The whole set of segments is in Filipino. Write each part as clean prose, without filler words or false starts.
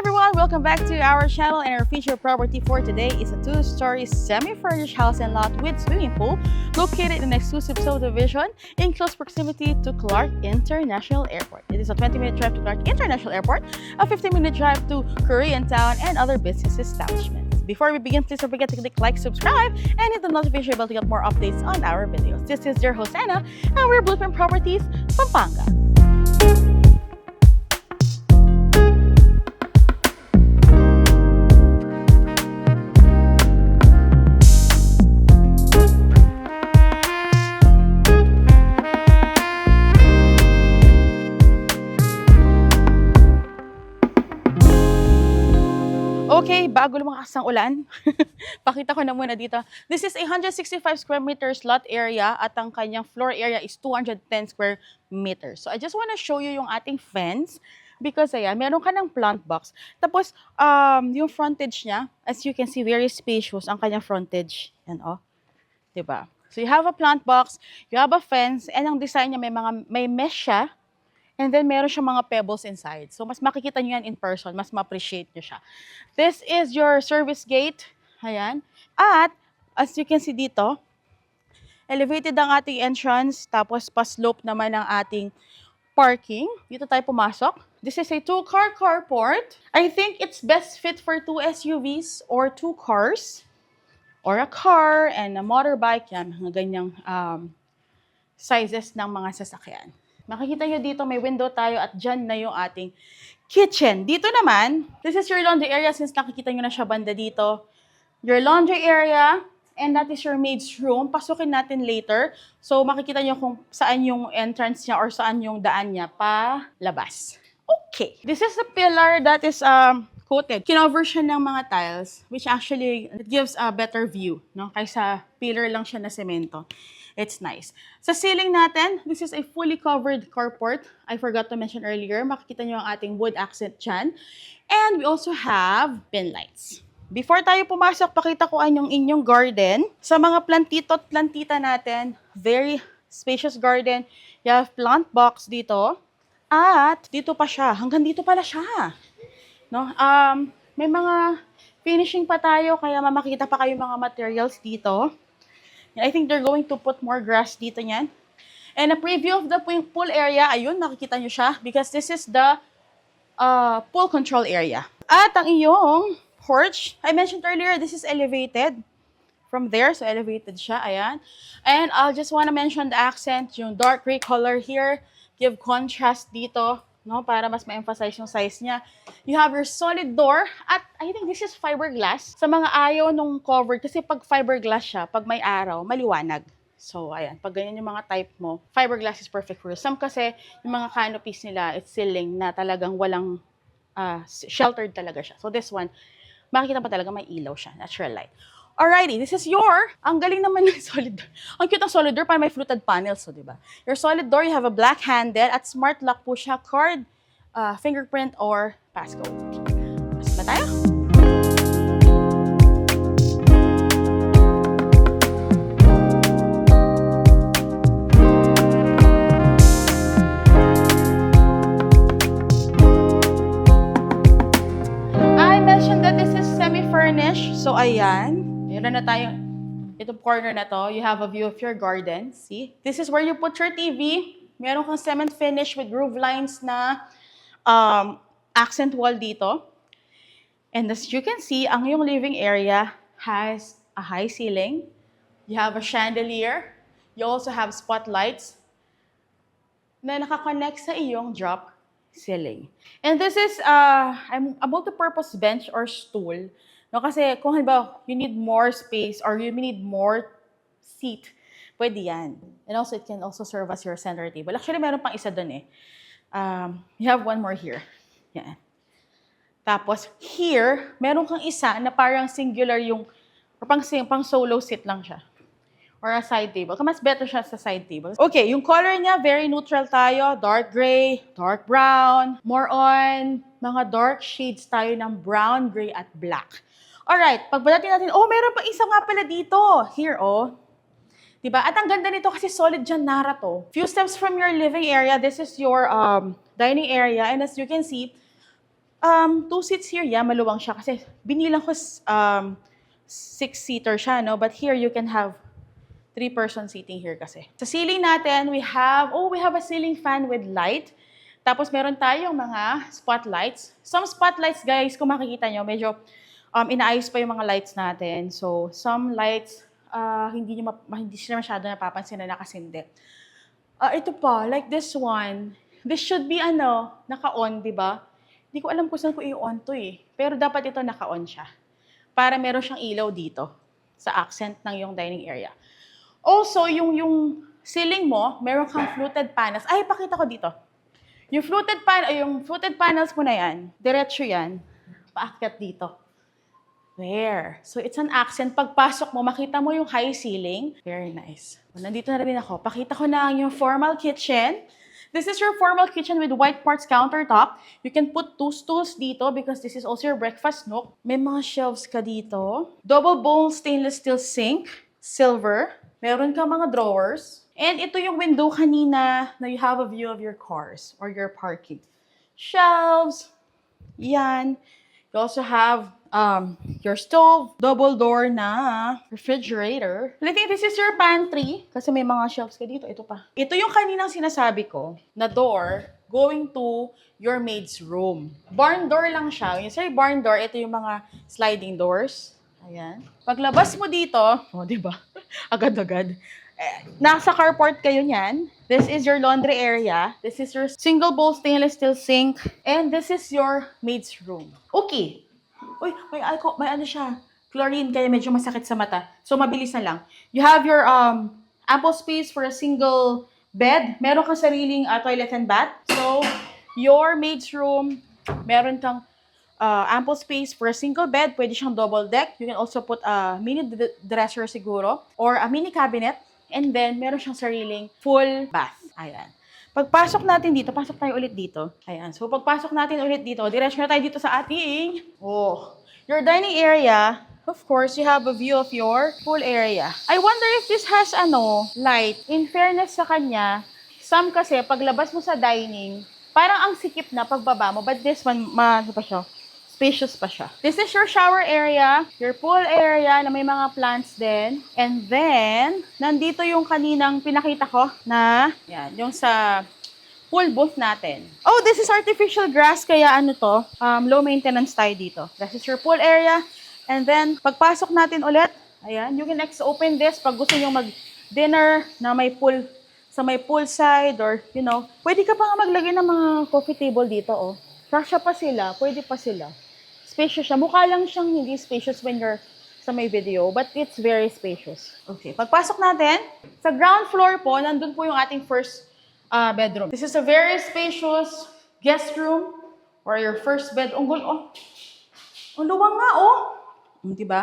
everyone! Welcome back to our channel, and our feature property for today is a two-story semi-furnished house and lot with swimming pool located in an exclusive subdivision in close proximity to Clark International Airport. It is a 20-minute drive to Clark International Airport, a 15-minute drive to Koreatown and other business establishments. Before we begin, please don't forget to click like, subscribe, and hit the notification bell to get more updates on our videos. This is your host Anna, and we're Blueprint Properties, Pampanga. Okay, bago lumakas ang ulan, pakita ko na muna dito. This is a 165 square meters lot area at ang kanyang floor area is 210 square meters. So I just want to show you yung ating fence because ayan, meron ka ng plant box. Tapos yung frontage niya, as you can see, very spacious ang kanyang frontage. Yan oh. 'Di ba? So you have a plant box, you have a fence, and ang design niya may mesh siya. And then, meron siya mga pebbles inside. So, mas makikita nyo yan in person. Mas ma-appreciate nyo siya. This is your service gate. Ayan. At, as you can see dito, elevated ang ating entrance. Tapos, pa-slope naman ang ating parking. Dito tayo pumasok. This is a two-car carport. I think it's best fit for 2 SUVs or 2 cars. Or a car and a motorbike. Yan, mga ganyang sizes ng mga sasakyan. Makikita nyo dito, may window tayo at dyan na yung ating kitchen. Dito naman, this is your laundry area since nakikita nyo na siya banda dito. Your laundry area, and that is your maid's room. Pasukin natin later. So, makikita nyo kung saan yung entrance niya or saan yung daan niya pa labas. Okay. This is the pillar that is coated. Kinover siya ng mga tiles, which actually gives a better view, no? Kaysa pillar lang siya na semento. It's nice. Sa ceiling natin, this is a fully covered carport. I forgot to mention earlier. Makikita nyo ang ating wood accent dyan. And we also have pin lights. Before tayo pumasok, pakita ko ang inyong garden. Sa mga plantito at plantita natin, very spacious garden. You have plant box dito. At dito pa siya. Hanggang dito pala siya. No? May mga finishing pa tayo, kaya makikita pa kayo mga materials dito. I think they're going to put more grass dito niyan. And a preview of the pool area, ayun, nakikita nyo siya because this is the pool control area. At ang iyong porch, I mentioned earlier, this is elevated from there. So elevated siya, ayan. And I'll just want to mention the accent, yung dark gray color here, give contrast dito, no, para mas ma-emphasize yung size niya. You have your solid door at I think this is fiberglass. Sa mga ayaw nung covered, kasi pag fiberglass siya, pag may araw, maliwanag. So, ayan, pag ganyan yung mga type mo, fiberglass is perfect for you. Some kasi, yung mga canopies nila, it's ceiling na talagang walang sheltered talaga siya. So, this one, makikita pa talaga may ilaw siya, natural light. Alrighty, this is ang galing naman ng solid door. Ang cute ng solid door, parang may fluted panels, so, diba? Your solid door, you have a black handle at smart lock po siya, card, fingerprint, or passcode. Pasok na tayo? I mentioned that this is semi-furnished, so ayan. Meron na tayo, itong corner na to, you have a view of your garden. See? This is where you put your TV. Meron kang cement finish with groove lines na accent wall dito. And as you can see, ang iyong living area has a high ceiling. You have a chandelier. You also have spotlights na nakakonect sa iyong drop ceiling. And this is a multi-purpose bench or stool. No, kasi kung halimbawa, you need more space or you need more seat, pwede yan. And also, it can also serve as your center table. Actually, meron pang isa dun eh. You have one more here. Yan. Tapos, here, meron kang isa na parang singular yung, or pang solo seat lang siya. Or a side table. Mas better siya sa side table. Okay, yung color niya, very neutral tayo. Dark gray, dark brown. More on mga dark shades tayo ng brown, gray, at black. Alright, pagbalati natin, oh, meron pa isa nga pala dito. Here, oh. Diba? At ang ganda nito kasi solid dyan nara to. Few steps from your living area, this is your dining area. And as you can see, Two seats here, yeah, maluwang siya kasi binilang ko six-seater siya, no? But here you can have three-person seating here kasi. Sa ceiling natin, we have a ceiling fan with light. Tapos meron tayong mga spotlights. Some spotlights, guys, kung makikita nyo, medyo inaayos pa yung mga lights natin. So, some lights, hindi siya masyado napapansin na nakasindi. Ito pa, like this one. This should be, naka-on, di ba? Hindi ko alam kung saan ko i-on to eh. Pero dapat ito naka-on siya. Para meron siyang ilaw dito sa accent ng yung dining area. Also, yung ceiling mo, meron kang fluted panels. Ay, pakita ko dito. Yung fluted panels mo na yan, diretso yan, paakyat dito. There. So, it's an accent. Pagpasok mo, makita mo yung high ceiling. Very nice. Nandito na rin ako. Pakita ko na yung formal kitchen. This is your formal kitchen with white quartz countertop. You can put 2 stools dito because this is also your breakfast nook. May mga shelves ka dito. Double bowl stainless steel sink, silver. Meron ka mga drawers. And ito yung window kanina na you have a view of your cars or your parking. Shelves. Yan. You also have your stove, double door na refrigerator. I think this is your pantry kasi may mga shelves ka dito. Ito pa. Ito yung kaninang sinasabi ko na door going to your maid's room. Barn door lang siya. When you say barn door, ito yung mga sliding doors. Ayan. Paglabas mo dito, di ba? Agad-agad. Nasa carport kayo niyan. This is your laundry area. This is your single bowl stainless steel sink. And this is your maid's room. Okay. Uy, may ano siya. Chlorine, kaya medyo masakit sa mata. So, mabilis na lang. You have your ample space for a single bed. Meron kang sariling toilet and bath. So, your maid's room, meron kang ample space for a single bed. Pwede siyang double deck. You can also put a mini dresser siguro or a mini cabinet. And then, meron siyang sariling full bath. Ayan. Pagpasok natin dito, pasok tayo ulit dito. Ayan. So, pagpasok natin ulit dito, diretso na tayo dito sa ating, your dining area. Of course, you have a view of your pool area. I wonder if this has, light. In fairness sa kanya, some kasi, paglabas mo sa dining, parang ang sikip na pagbaba mo. But this one, spacious pa siya. This is your shower area, your pool area na may mga plants din. And then, nandito yung kaninang pinakita ko na, yan, yung sa pool booth natin. Oh, this is artificial grass, kaya low maintenance tayo dito. This is your pool area. And then, pagpasok natin ulit, ayan, you can open this pag gusto nyo mag-dinner na may pool, sa may poolside or, pwede ka pa nga maglagay ng mga coffee table dito, Kasya pa sila, pwede pa sila. Spacious siya. Mukha lang siyang hindi spacious when you're sa may video, but it's very spacious. Okay, pagpasok natin, sa ground floor po, nandun po yung ating first bedroom. This is a very spacious guest room or your first bed. Ang luwang nga, Diba?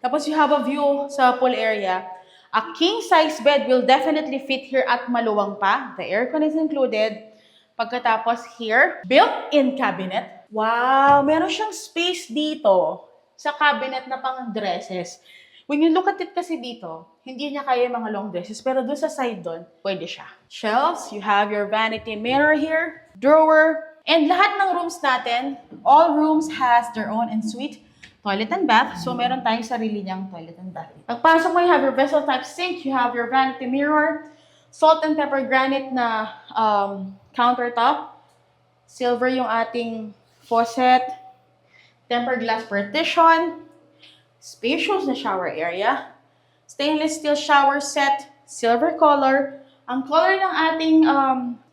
Tapos you have a view sa pool area. A king-size bed will definitely fit here at maluwang pa. The aircon is included. Pagkatapos here, built-in cabinet. Wow, meron siyang space dito sa cabinet na pang dresses. When you look at it kasi dito, hindi niya kaya yung mga long dresses, pero doon sa side doon, pwede siya. Shelves, you have your vanity mirror here, drawer, and lahat ng rooms natin, all rooms has their own ensuite toilet and bath. So, meron tayong sarili niyang toilet and bath. Pagpasok mo, you have your vessel type sink, you have your vanity mirror, salt and pepper granite na countertop, silver yung ating faucet, tempered glass partition, spacious na shower area, stainless steel shower set, silver color. Ang color ng ating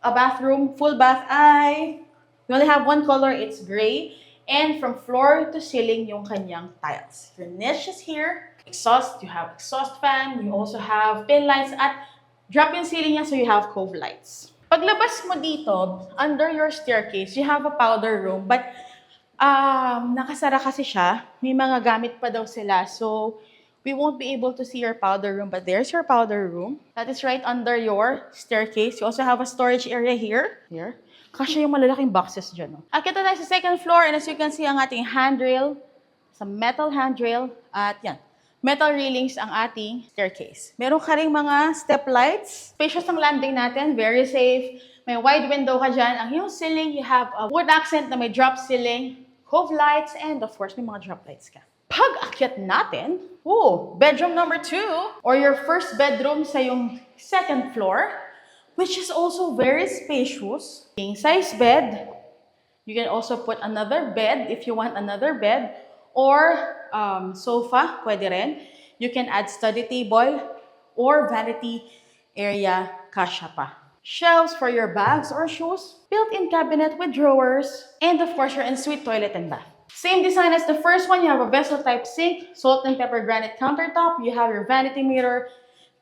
bathroom, full bath we only have one color, it's gray. And from floor to ceiling yung kanyang tiles. Your niche is here. Exhaust, you have exhaust fan. You also have pin lights at drop-in ceiling yan, so you have cove lights. Paglabas mo dito, under your staircase, you have a powder room. But, nakasara kasi siya. May mga gamit pa daw sila. So, we won't be able to see your powder room. But there's your powder room. That is right under your staircase. You also have a storage area here. Here. Kasi yung malalaking boxes dyan. Akita tayo sa second floor. And as you can see, ang ating handrail. Sa metal handrail. At yan. Metal railings ang ating staircase. Meron ka rin mga step lights. Spacious ang landing natin. Very safe. May wide window ka dyan. Ang iyong ceiling, you have a wood accent na may drop ceiling. cove lights, and of course, may mga drop lights ka. Pag-akyat natin, bedroom number 2, or your first bedroom sa yung second floor, which is also very spacious. King-size bed. You can also put another bed if you want another bed, or sofa, pwede rin. You can add study table or vanity area, kasya pa. Shelves for your bags or shoes, built-in cabinet with drawers, and of course your ensuite toilet and bath. Same design as the first one. You have a vessel-type sink, salt and pepper granite countertop. You have your vanity mirror,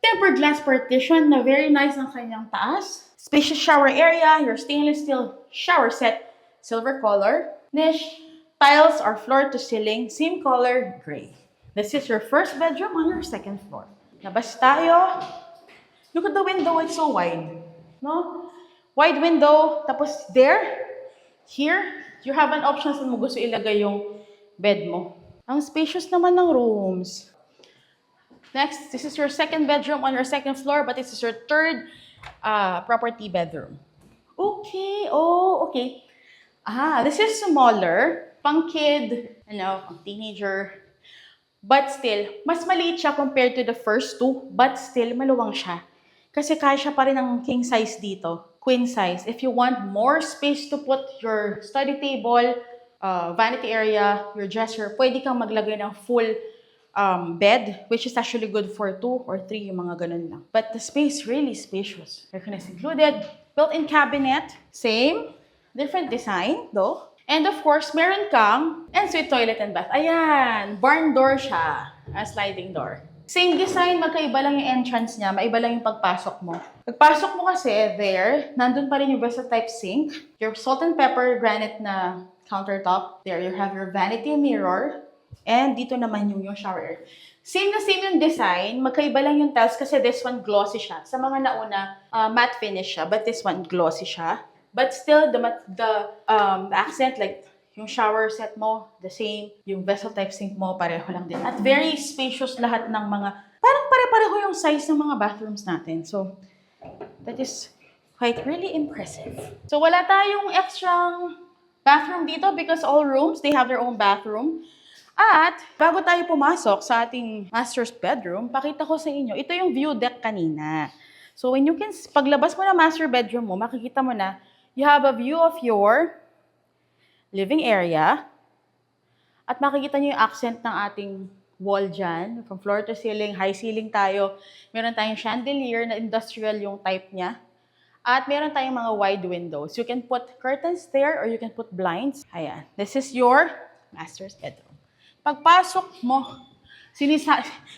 tempered glass partition na very nice ang kanyang taas. Spacious shower area, your stainless steel shower set, silver color. Niche, tiles are floor to ceiling, same color, gray. This is your first bedroom on your second floor. Labas tayo. Look at the window, it's so wide. No? Wide window, tapos here, you have an option saan mo gusto ilagay yung bed mo. Ang spacious naman ng rooms. Next, this is your second bedroom on your second floor, but this is your third property bedroom. Okay, okay. This is smaller, pang kid, pang teenager. But still, mas maliit siya compared to the first two, but still maluwang siya. Kasi kaya pa rin ng king size dito. Queen size. If you want more space to put your study table, vanity area, your dresser, pwede kang maglagay ng full bed, which is actually good for 2 or 3, yung mga ganun lang. But the space really spacious. Aircon is included. Built-in cabinet, same, different design though. And of course, meron kang ensuite toilet and bath. Ayan, barn door siya, a sliding door. Same design, magkaiba lang yung entrance niya, maiba lang yung pagpasok mo. Pagpasok mo kasi, nandun pa rin yung versatile sink, your salt and pepper granite na countertop. There, you have your vanity mirror, and dito naman yung shower area. Same na same yung design, magkaiba lang yung tiles kasi this one glossy siya. Sa mga nauna, matte finish siya, but this one glossy siya. But still, the accent, like, yung shower set mo, the same. Yung vessel type sink mo, pareho lang din. At very spacious lahat ng mga, parang pare-pareho yung size ng mga bathrooms natin. So, that is quite really impressive. So, wala tayong extra bathroom dito because all rooms, they have their own bathroom. At, bago tayo pumasok sa ating master's bedroom, pakita ko sa inyo, ito yung view deck kanina. So, when you can, paglabas mo na master bedroom mo, makikita mo na, you have a view of your living area. At makikita nyo yung accent ng ating wall dyan. From floor to ceiling, high ceiling tayo. Meron tayong chandelier na industrial yung type niya. At meron tayong mga wide windows. You can put curtains there or you can put blinds. Ayan. This is your master's bedroom. Pagpasok mo,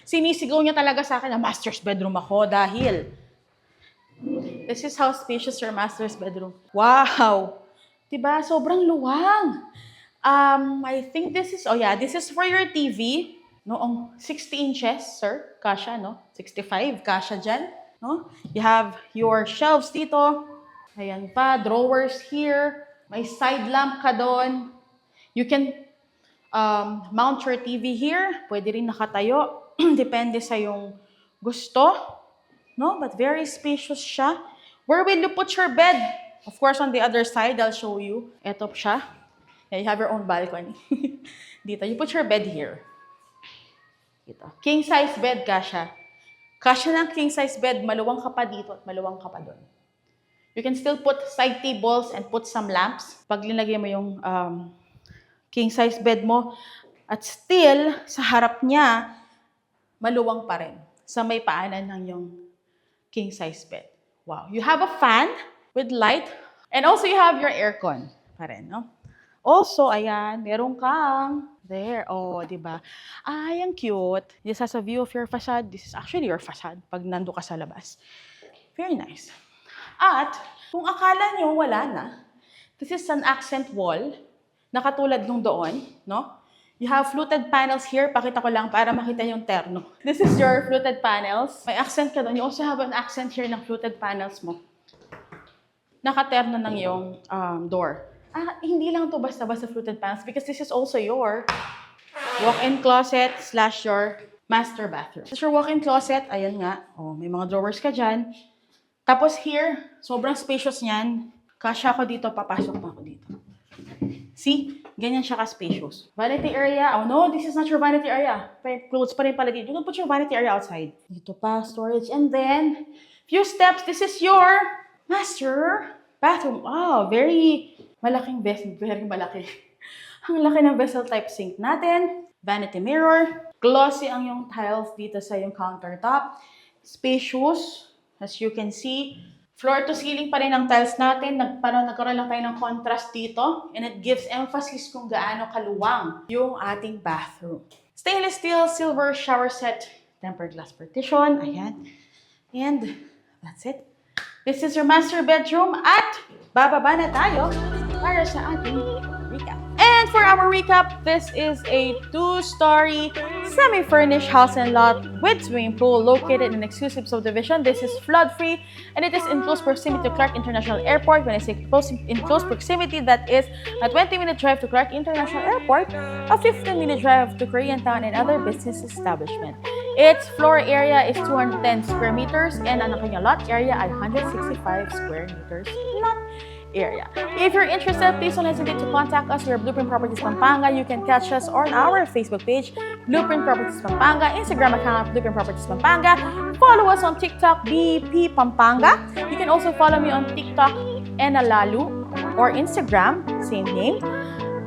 sinisigaw niya talaga sa akin na master's bedroom ako dahil this is how spacious your master's bedroom. Wow! Diba? Sobrang luwang. I think this is, this is for your TV. Noong 60 inches, sir. Kasha, no? 65, kasha dyan. No? You have your shelves dito. Ayan pa, drawers here. May side lamp ka doon. You can mount your TV here. Pwede rin nakatayo. Depende sa yung gusto. No? But very spacious siya. Where will you put your bed? Of course, on the other side, I'll show you. Ito siya. Yeah, you have your own balcony. Dito, you put your bed here. Dito. King size bed, kasha. Kasha ng king size bed, maluwang ka pa dito at maluwang ka pa doon. You can still put side tables and put some lamps. Pag linagay mo yung king size bed mo, at still, sa harap niya, maluwang pa rin. Sa may paanan ng yung king size bed. Wow. You have a fan with light. And also, you have your aircon pa rin, no? Also, ayan, meron kang there. Oh, di ba? Ay, ang cute. This has a view of your facade. This is actually your facade pag nando ka sa labas. Very nice. At, kung akala nyo wala na, this is an accent wall na katulad nung doon, no? You have fluted panels here. Pakita ko lang para makita yung terno. This is your fluted panels. May accent ka doon. You also have an accent here ng fluted panels mo. Nakaterno ng yung door. Hindi lang to basta-basta fluted panels because this is also your walk-in closet / your master bathroom. This is your walk-in closet. Ayan nga. Oh, may mga drawers ka dyan. Tapos here, sobrang spacious niyan. Kasya ako dito, papasok pa ako dito. See? Ganyan siya ka-spacious. Vanity area. Oh no, this is not your vanity area. Clothes pa rin pala dito. You can put your vanity area outside. Dito pa, storage. And then, few steps. This is your master bathroom. Wow, very malaking vessel. Very malaki. Ang laki ng vessel type sink natin. Vanity mirror. Glossy ang yung tiles dito sa yung countertop. Spacious. As you can see, floor to ceiling pa rin ang tiles natin. Nagkaroon lang tayo ng contrast dito. And it gives emphasis kung gaano kaluwang yung ating bathroom. Stainless steel, silver shower set, tempered glass partition. Ayan. And that's it. This is your master bedroom at bababa na tayo para sa ating recap. And for our recap, this is a 2-story semi-furnished house and lot with swimming pool located in an exclusive subdivision. This is flood-free and it is in close proximity to Clark International Airport. When I say in close proximity, that is a 20-minute drive to Clark International Airport, a 15-minute drive to Koreatown and other business establishment. Its floor area is 210 square meters and ang kanyang lot area ay 165 square meters lot area. If you're interested, please don't hesitate to contact us. We're Blueprint Properties Pampanga. You can catch us on our Facebook page, Blueprint Properties Pampanga, Instagram account, Blueprint Properties Pampanga. Follow us on TikTok, BP Pampanga. You can also follow me on TikTok, Enalalu, or Instagram, same name.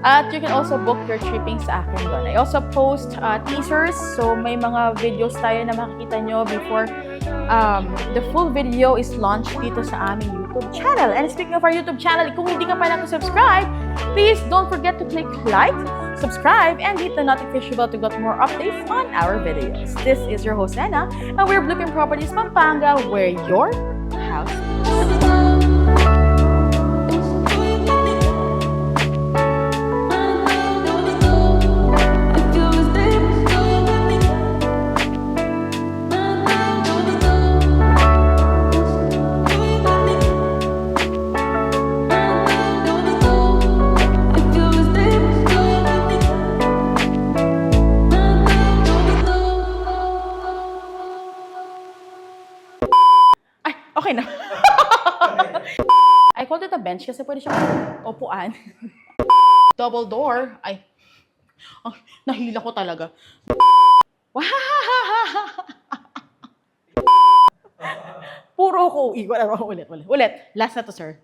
At you can also book your tripping sa akin doon. I also post teasers, so may mga videos tayo na makikita nyo before the full video is launched dito sa aming YouTube channel. And speaking of our YouTube channel, kung hindi ka pa nakasubscribe, please don't forget to click like, subscribe, and hit the notification bell to get more updates on our videos. This is your host, Anna, and we're Blueprint Properties Pampanga, where your house is. Okay na. I called it a bench kasi pwede siyang upuan. Double door. Ay, nahila ko talaga. Puro ko. Ulit. Last na to, sir.